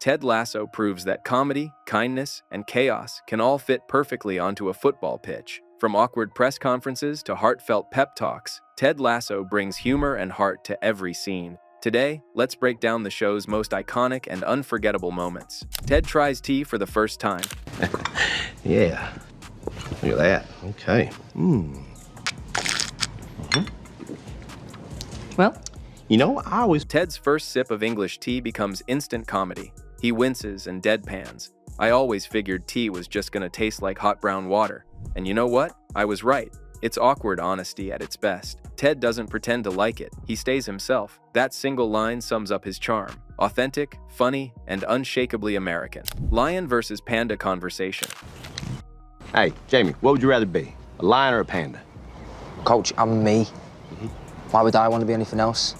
Ted Lasso proves that comedy, kindness, and chaos can all fit perfectly onto a football pitch. From awkward press conferences to heartfelt pep talks, Ted Lasso brings humor and heart to every scene. Today, let's break down the show's most iconic and unforgettable moments. Ted tries tea for the first time. Yeah. Look at that. Okay. Well, I always... Ted's first sip of English tea becomes instant comedy. He winces and deadpans. I always figured tea was just gonna taste like hot brown water. And you know what? I was right. It's awkward honesty at its best. Ted doesn't pretend to like it. He stays himself. That single line sums up his charm. Authentic, funny, and unshakably American. Lion versus panda conversation. Hey, Jamie, what would you rather be? A lion or a panda? Coach, I'm me. Why would I want to be anything else?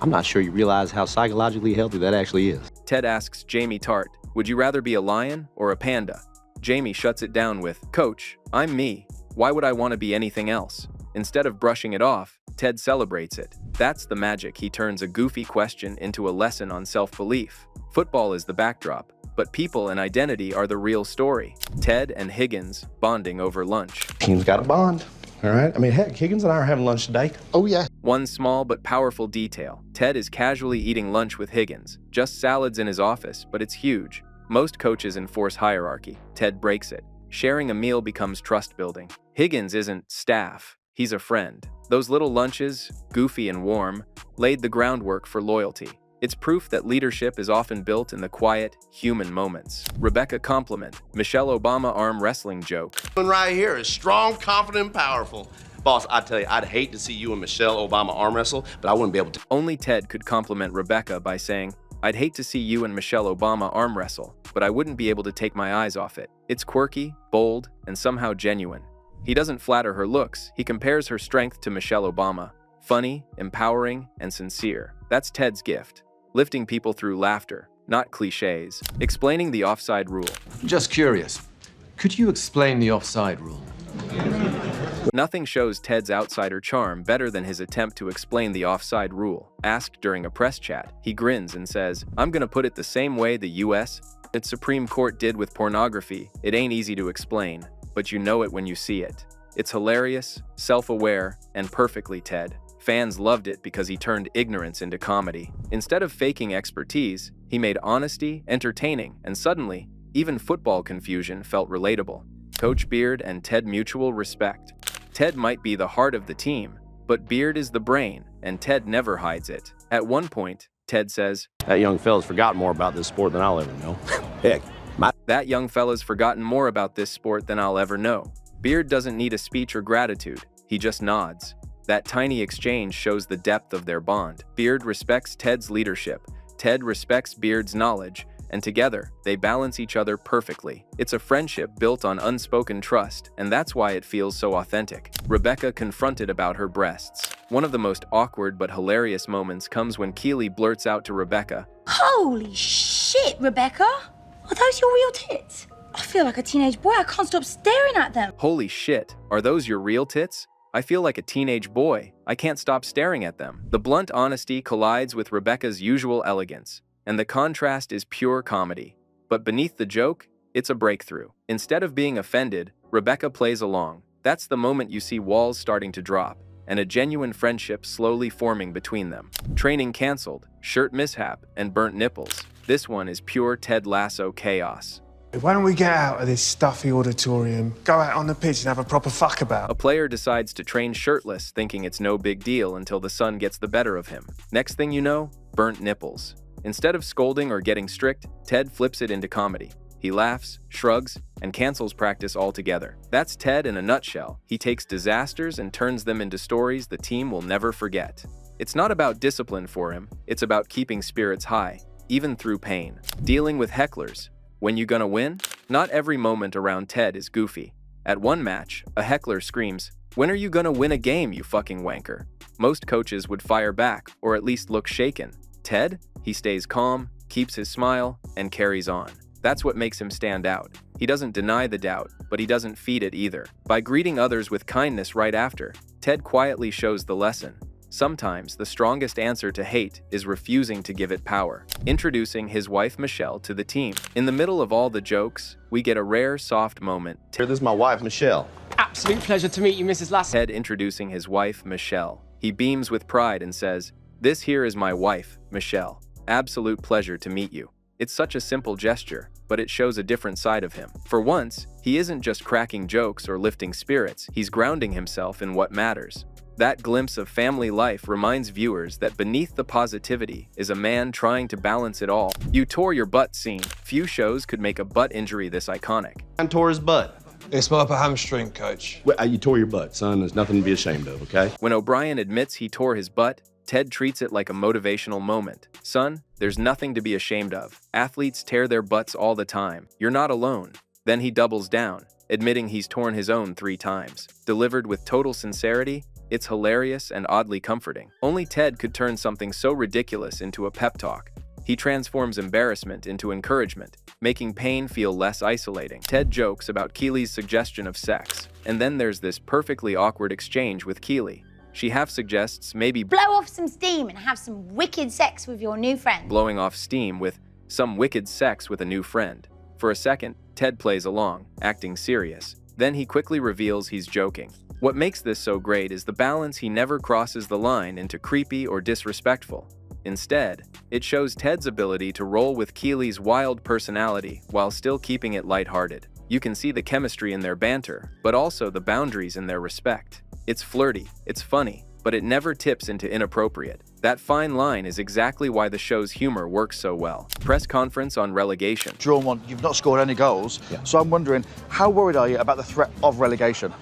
I'm not sure you realize how psychologically healthy that actually is. Ted asks Jamie Tart, would you rather be a lion or a panda? Jamie shuts it down with, Coach, I'm me. Why would I want to be anything else? Instead of brushing it off, Ted celebrates it. That's the magic. He turns a goofy question into a lesson on self-belief. Football is the backdrop, but people and identity are the real story. Ted and Higgins bonding over lunch. Team's got a bond, all right? I mean, heck, Higgins and I are having lunch today. Oh, yeah. One small but powerful detail. Ted is casually eating lunch with Higgins. Just salads in his office, but it's huge. Most coaches enforce hierarchy. Ted breaks it. Sharing a meal becomes trust-building. Higgins isn't staff. He's a friend. Those little lunches, goofy and warm, laid the groundwork for loyalty. It's proof that leadership is often built in the quiet, human moments. Rebecca compliment. Michelle Obama arm wrestling joke. Right here is strong, confident, and powerful. Boss, I tell you, I'd hate to see you and Michelle Obama arm wrestle, but I wouldn't be able to. Only Ted could compliment Rebecca by saying, I'd hate to see you and Michelle Obama arm wrestle, but I wouldn't be able to take my eyes off it. It's quirky, bold, and somehow genuine. He doesn't flatter her looks. He compares her strength to Michelle Obama. Funny, empowering, and sincere. That's Ted's gift. Lifting people through laughter, not cliches. Explaining the offside rule. Just curious, could you explain the offside rule? Nothing shows Ted's outsider charm better than his attempt to explain the offside rule. Asked during a press chat, he grins and says, I'm gonna put it the same way the U.S. Supreme Court did with pornography. It ain't easy to explain, but you know it when you see it. It's hilarious, self-aware, and perfectly Ted. Fans loved it because he turned ignorance into comedy. Instead of faking expertise, he made honesty entertaining, and suddenly, even football confusion felt relatable. Coach Beard and Ted mutual respect. Ted might be the heart of the team, but Beard is the brain, and Ted never hides it. At one point, Ted says, That young fella's forgotten more about this sport than I'll ever know. Heck, that young fella's forgotten more about this sport than I'll ever know. Beard doesn't need a speech or gratitude. He just nods. That tiny exchange shows the depth of their bond. Beard respects Ted's leadership. Ted respects Beard's knowledge. And together, they balance each other perfectly. It's a friendship built on unspoken trust, and that's why it feels so authentic. Rebecca confronted about her breasts. One of the most awkward but hilarious moments comes when Keeley blurts out to Rebecca, Holy shit, Rebecca! Are those your real tits? I feel like a teenage boy. I can't stop staring at them. Holy shit, are those your real tits? I feel like a teenage boy. I can't stop staring at them. The blunt honesty collides with Rebecca's usual elegance, and the contrast is pure comedy. But beneath the joke, it's a breakthrough. Instead of being offended, Rebecca plays along. That's the moment you see walls starting to drop, and a genuine friendship slowly forming between them. Training canceled, shirt mishap, and burnt nipples. This one is pure Ted Lasso chaos. Why don't we get out of this stuffy auditorium, go out on the pitch and have a proper fuck about? A player decides to train shirtless, thinking it's no big deal until the sun gets the better of him. Next thing you know, burnt nipples. Instead of scolding or getting strict, Ted flips it into comedy. He laughs, shrugs, and cancels practice altogether. That's Ted in a nutshell. He takes disasters and turns them into stories the team will never forget. It's not about discipline for him, it's about keeping spirits high, even through pain. Dealing with hecklers. When you gonna win? Not every moment around Ted is goofy. At one match, a heckler screams, "When are you gonna win a game, you fucking wanker?" Most coaches would fire back, or at least look shaken. Ted? He stays calm, keeps his smile, and carries on. That's what makes him stand out. He doesn't deny the doubt, but he doesn't feed it either. By greeting others with kindness right after, Ted quietly shows the lesson. Sometimes the strongest answer to hate is refusing to give it power. Introducing his wife Michelle to the team. In the middle of all the jokes, we get a rare, soft moment. This is my wife, Michelle. Absolute pleasure to meet you, Mrs. Lasso. Ted introducing his wife, Michelle. He beams with pride and says, "This here is my wife, Michelle. Absolute pleasure to meet you." It's such a simple gesture, but it shows a different side of him. For once, he isn't just cracking jokes or lifting spirits, he's grounding himself in what matters. That glimpse of family life reminds viewers that beneath the positivity is a man trying to balance it all. You tore your butt scene. Few shows could make a butt injury this iconic. I tore his butt. It's my upper hamstring, coach. Well, you tore your butt, son. There's nothing to be ashamed of, okay? When O'Brien admits he tore his butt, Ted treats it like a motivational moment. Son, there's nothing to be ashamed of. Athletes tear their butts all the time. You're not alone. Then he doubles down, admitting he's torn his own 3 times. Delivered with total sincerity, it's hilarious and oddly comforting. Only Ted could turn something so ridiculous into a pep talk. He transforms embarrassment into encouragement, making pain feel less isolating. Ted jokes about Keeley's suggestion of sex, and then there's this perfectly awkward exchange with Keeley. She half suggests maybe Blow off some steam and have some wicked sex with your new friend. blowing off steam with some wicked sex with a new friend. For a second, Ted plays along, acting serious. Then he quickly reveals he's joking. What makes this so great is the balance. He never crosses the line into creepy or disrespectful. Instead, it shows Ted's ability to roll with Keeley's wild personality while still keeping it lighthearted. You can see the chemistry in their banter, but also the boundaries in their respect. It's flirty, it's funny, but it never tips into inappropriate. That fine line is exactly why the show's humor works so well. Press conference on relegation. Drawn one, you've not scored any goals, so I'm wondering, how worried are you about the threat of relegation?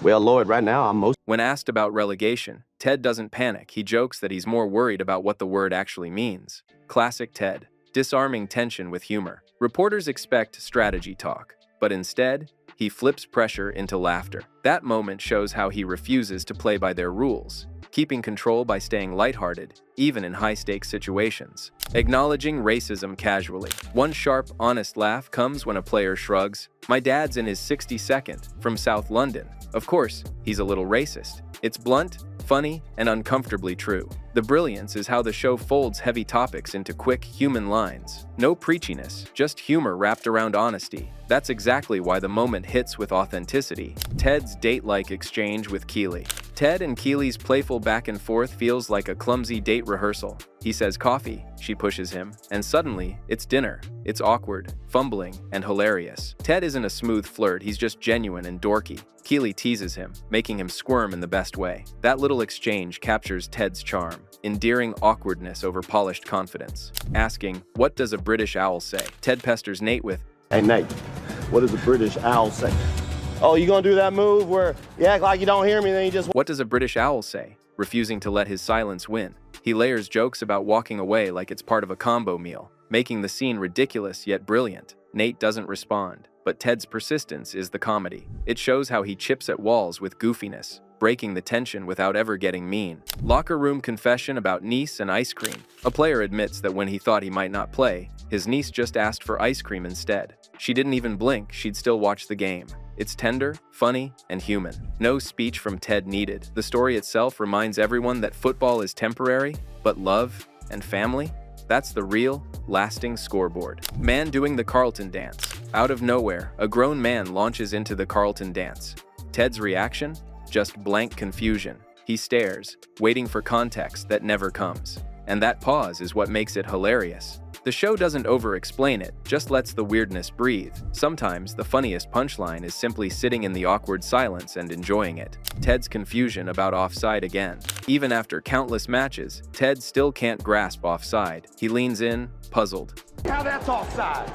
Well, Lloyd, right now I'm most... When asked about relegation, Ted doesn't panic. He jokes that he's more worried about what the word actually means. Classic Ted, disarming tension with humor. Reporters expect strategy talk, but instead, he flips pressure into laughter. That moment shows how he refuses to play by their rules, keeping control by staying lighthearted, even in high-stakes situations. Acknowledging racism casually. One sharp, honest laugh comes when a player shrugs, "My dad's in his 62nd, from South London." Of course, he's a little racist. It's blunt, funny, and uncomfortably true. The brilliance is how the show folds heavy topics into quick, human lines. No preachiness, just humor wrapped around honesty. That's exactly why the moment hits with authenticity. Ted's date-like exchange with Keeley. Ted and Keeley's playful back and forth feels like a clumsy date rehearsal. He says coffee, she pushes him, and suddenly, it's dinner. It's awkward, fumbling, and hilarious. Ted isn't a smooth flirt, he's just genuine and dorky. Keeley teases him, making him squirm in the best way. That little exchange captures Ted's charm, endearing awkwardness over polished confidence. Asking, "What does a British owl say?" Ted pesters Nate with, Hey, Nate, what does a British owl say? Oh, you gonna do that move where you act like you don't hear me, then you just... "What does a British owl say?" refusing to let his silence win. He layers jokes about walking away like it's part of a combo meal, making the scene ridiculous yet brilliant. Nate doesn't respond, but Ted's persistence is the comedy. It shows how he chips at walls with goofiness, breaking the tension without ever getting mean. Locker room confession about niece and ice cream. A player admits that when he thought he might not play, his niece just asked for ice cream instead. She didn't even blink, she'd still watch the game. It's tender, funny, and human. No speech from Ted needed. The story itself reminds everyone that football is temporary, but love and family, that's the real, lasting scoreboard. Man doing the Carlton dance. Out of nowhere, a grown man launches into the Carlton dance. Ted's reaction? Just blank confusion. He stares, waiting for context that never comes. And that pause is what makes it hilarious. The show doesn't over-explain it, just lets the weirdness breathe. Sometimes, the funniest punchline is simply sitting in the awkward silence and enjoying it. Ted's confusion about offside again. Even after countless matches, Ted still can't grasp offside. He leans in, puzzled. How that's offside?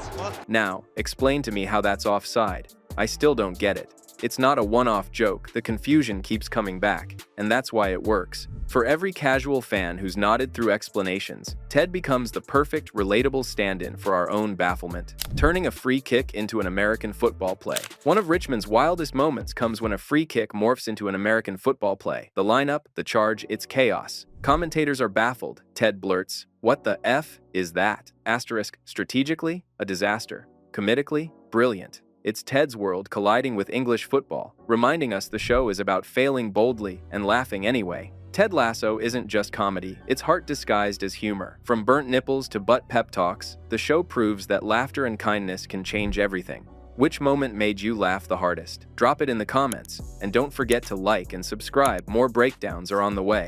Now, explain to me how that's offside. I still don't get it. It's not a one-off joke, the confusion keeps coming back, and that's why it works. For every casual fan who's nodded through explanations, Ted becomes the perfect, relatable stand-in for our own bafflement, turning a free kick into an American football play. One of Richmond's wildest moments comes when a free kick morphs into an American football play. The lineup, the charge, it's chaos. Commentators are baffled. Ted blurts, "What the F is that?" Asterisk, strategically, a disaster. Comedically, brilliant. It's Ted's world colliding with English football, reminding us the show is about failing boldly and laughing anyway. Ted Lasso isn't just comedy, it's heart disguised as humor. From burnt nipples to butt pep talks, the show proves that laughter and kindness can change everything. Which moment made you laugh the hardest? Drop it in the comments, and don't forget to like and subscribe. More breakdowns are on the way.